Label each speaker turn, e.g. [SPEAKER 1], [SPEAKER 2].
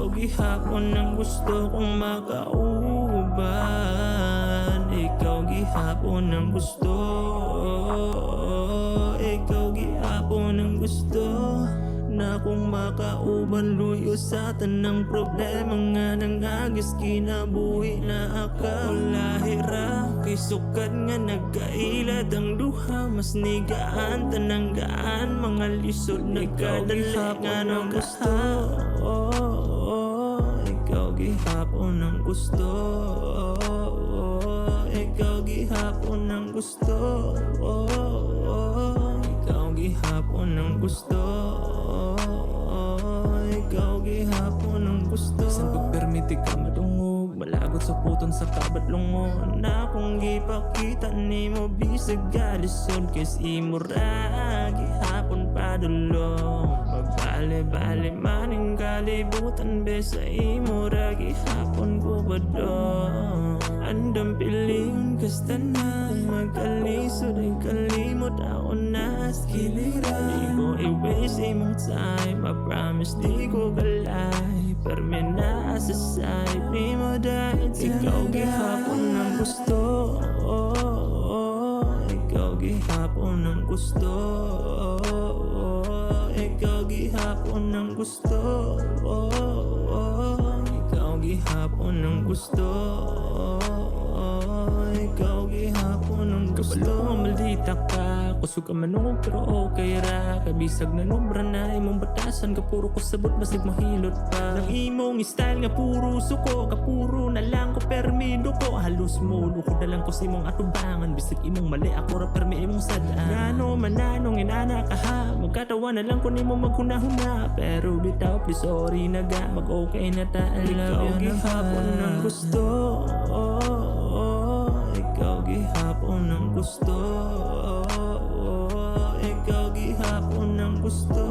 [SPEAKER 1] Ikaw gihapon ang gusto kong makauban. Ikaw gihapon ang gusto. Ikaw gihapon ang gusto na kung makauban luyo sa tanang problema nga nangagis kinabuhi na akaw. Lahira kay sukat nga nagkailad ang duha mas nigaan tanang gaan mga lisod nagkadali nga ng gusto. Ikaw gihapon ang gusto. Ikaw gihapon ang gusto. Ikaw gihapon ang gusto. Ikaw gihapon ang gusto. Isang pagpermiti ka madungog, malagot sa puton sa kabadlongon na kung gipakita ni mo bisag galisod kes imo ra gihapon padulong. Pagbali-bali maning kalibutan besa imo ra gihapon ko badong. Andam piling kastanan magkalisod ay kalimot ako na skilira. Di ko i-waste imong time, I promise di ko galay. Permi na sa side, di mo dahil ikaw gihapon ang gusto. Ikaw gihapon ang gusto. Ikaw gihapon ang gusto. Ikaw gihapon ang gusto. Ikaw gihapon ang gusto. Kabalo maldita ka, kusog ka manungog pero okay ra. Kabisag na nombra na imong batasan, kapuro ko sabot basig mahilot pa. Nang imong style nga puro suko, kapuro na lang ko permido ko. Halos mo luko na lang ko sa imong atubangan, bisig imong mali ako ra permi imong sadaan. Ngano mananong inana ka ha, magkatawa na lang ko nimo maghuna-huna. Pero bitaw please sorry na ga, mag-okay na ta. Ikaw gihapon ang gusto. Ikaw gihapon ang gusto. Ikaw gihapon ang gusto.